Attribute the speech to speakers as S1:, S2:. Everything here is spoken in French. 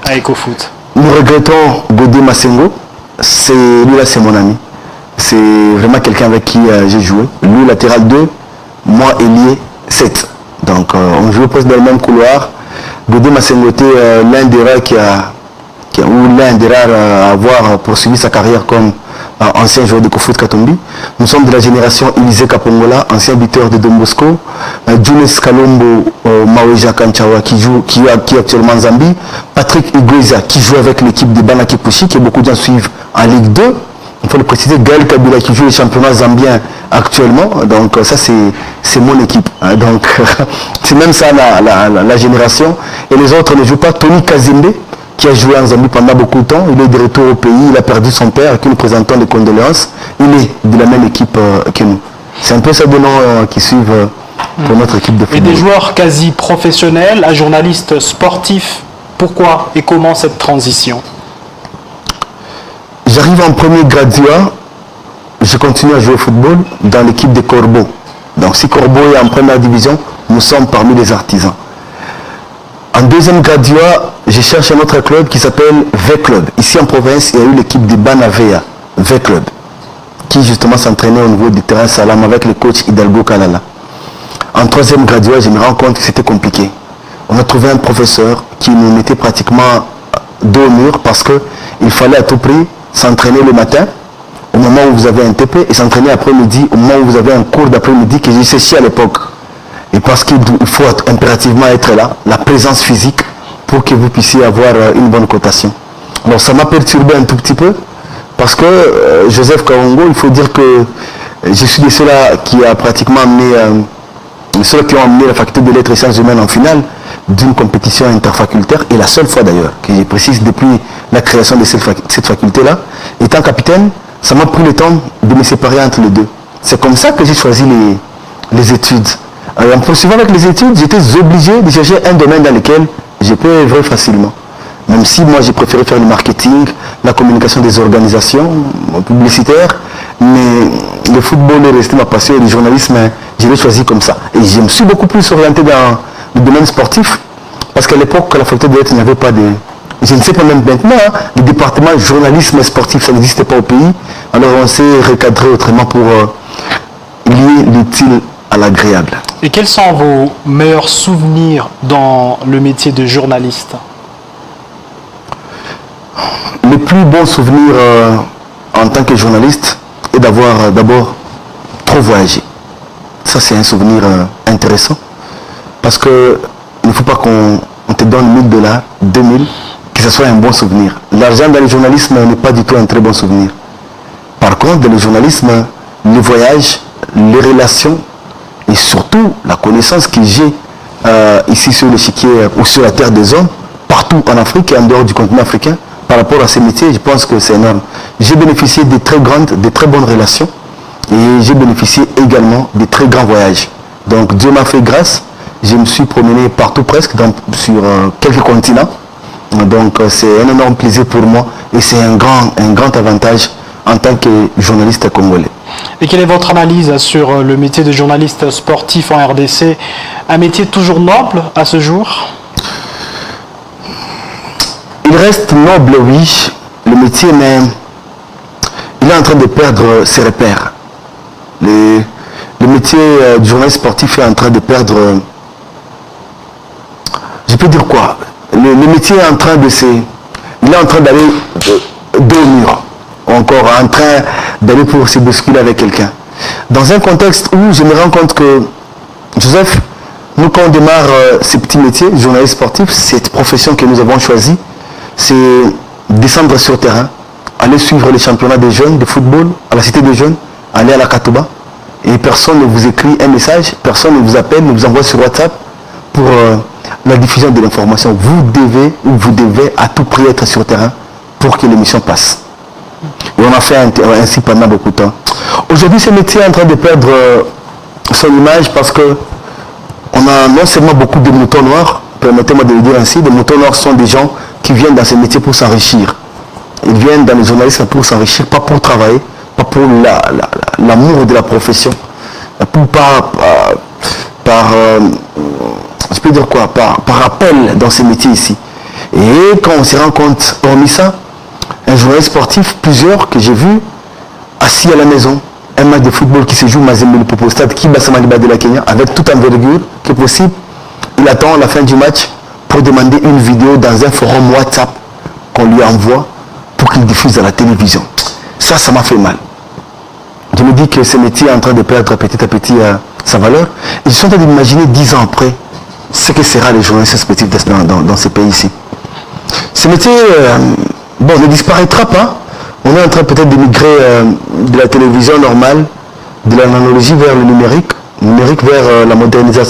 S1: à EcoFoot?
S2: Nous regrettons Godé Massengo. Lui là, c'est mon ami. C'est vraiment quelqu'un avec qui j'ai joué. Lui, latéral 2, moi, ailier 7. Donc, on joue presque dans le même couloir. Godé Massengo était l'un des rares ou l'un des rares à avoir poursuivi sa carrière comme ancien joueur de EcoFoot Katombi. Nous sommes de la génération Élisée Kapongola, ancien buteur de Don Bosco, Jules Kalombo Maweja Kanchawa qui est actuellement en Zambie, Patrick Igoiza qui joue avec l'équipe de Banaki Pushi, que beaucoup de gens suivent en Ligue 2. Il faut le préciser, Gaël Kabila qui joue le championnat zambien actuellement. Donc ça c'est mon équipe. Donc c'est même ça la génération. Et les autres ne jouent pas. Tony Kazimbe, qui a joué en Zambie pendant beaucoup de temps. Il est de retour au pays, il a perdu son père, à qui nous présentons les condoléances. Il est de la même équipe que nous. C'est un peu ça de noms qui suivent pour notre équipe de football.
S1: Et des joueurs quasi professionnels à journalistes sportifs, pourquoi et comment cette transition?
S2: J'arrive en premier graduat, je continue à jouer au football dans l'équipe des Corbeaux. Donc si Corbeau est en première division, nous sommes parmi les artisans. En deuxième graduat, je cherche un autre club qui s'appelle V-Club. Ici en province, il y a eu l'équipe de Banavea, V-Club, qui justement s'entraînait au niveau du terrain Salam avec le coach Hidalgo Kalala. En troisième graduat, je me rends compte que c'était compliqué. On a trouvé un professeur qui nous mettait pratiquement dos au mur parce qu'il fallait à tout prix s'entraîner le matin, au moment où vous avez un TP, et s'entraîner après-midi, au moment où vous avez un cours d'après-midi que j'ai séché à l'époque. Et parce qu'il faut impérativement être là, la présence physique, pour que vous puissiez avoir une bonne cotation. Alors ça m'a perturbé un tout petit peu, parce que Joseph Kawongo, il faut dire que je suis de ceux-là qui a pratiquement amené, ceux qui ont amené la faculté de lettres et sciences humaines en finale d'une compétition interfacultaire, et la seule fois d'ailleurs, que je précise depuis la création de cette faculté-là. Étant capitaine, ça m'a pris le temps de me séparer entre les deux. C'est comme ça que j'ai choisi les études. En poursuivant avec les études, j'étais obligé de chercher un domaine dans lequel je peux œuvrer facilement. Même si moi j'ai préféré faire le marketing, la communication des organisations publicitaires, mais le football est resté ma passion et le journalisme, je l'ai choisi comme ça. Et je me suis beaucoup plus orienté dans le domaine sportif, parce qu'à l'époque, la faculté de lettres n'avait pas de... Je ne sais pas même maintenant, le département journalisme sportif, ça n'existait pas au pays. Alors on s'est recadré autrement pour lier l'utile à l'agréable.
S1: Et quels sont vos meilleurs souvenirs dans le métier de journaliste?
S2: Le plus bon souvenir en tant que journaliste est d'avoir d'abord trop voyagé. Ça c'est un souvenir intéressant, parce que il ne faut pas qu'on te donne 1000 $, 2000, que ce soit un bon souvenir. L'argent dans le journalisme n'est pas du tout un très bon souvenir. Par contre, dans le journalisme, les voyages, les relations et surtout la connaissance que j'ai ici sur l'échiquier ou sur la terre des hommes, partout en Afrique et en dehors du continent africain, par rapport à ces métiers, je pense que c'est énorme. J'ai bénéficié de très bonnes relations et j'ai bénéficié également de très grands voyages. Donc Dieu m'a fait grâce, je me suis promené partout presque, sur quelques continents. Donc c'est un énorme plaisir pour moi et c'est un grand avantage en tant que journaliste congolais.
S1: Et quelle est votre analyse sur le métier de journaliste sportif en RDC? Un métier toujours noble à ce jour?
S2: Il reste noble, oui, le métier, mais il est en train de perdre ses repères. Le métier du journaliste sportif est en train de perdre... je peux dire quoi? Le métier est en train de il est en train d'aller dos au mur. Encore en train d'aller pour se bousculer avec quelqu'un. Dans un contexte où je me rends compte que, Joseph, nous quand on démarre ces petits métiers, journaliste sportif, cette profession que nous avons choisie, c'est descendre sur le terrain, aller suivre les championnats des jeunes de football à la Cité des Jeunes, aller à la Katouba, et personne ne vous écrit un message, personne ne vous appelle, ne vous envoie sur WhatsApp pour la diffusion de l'information. Vous devez à tout prix être sur le terrain pour que l'émission passe. Et on a fait ainsi pendant beaucoup de temps. Aujourd'hui, ce métier est en train de perdre son image parce que on a non seulement beaucoup de moutons noirs, permettez-moi de le dire ainsi, les moutons noirs sont des gens qui viennent dans ce métier pour s'enrichir. Ils viennent dans le journalisme pour s'enrichir, pas pour travailler, pas pour l'amour de la profession, je peux dire quoi, par appel dans ce métier ici. Et quand on se rend compte, hormis ça, un journaliste sportif, plusieurs que j'ai vus, assis à la maison, un match de football qui se joue Mazembe Popo Stade, Kibasa Maliba de la Kenya, avec toute envergure qui est possible, il attend la fin du match pour demander une vidéo dans un forum WhatsApp qu'on lui envoie pour qu'il diffuse à la télévision. Ça m'a fait mal. Je me dis que ce métier est en train de perdre petit à petit sa valeur. Et je suis en train d'imaginer 10 ans après ce que sera les journalistes sportifs dans ces pays-ci. Ce métier ne disparaîtra pas. On est en train peut-être de migrer de la télévision normale, de l'analogie vers le numérique vers la modernisation.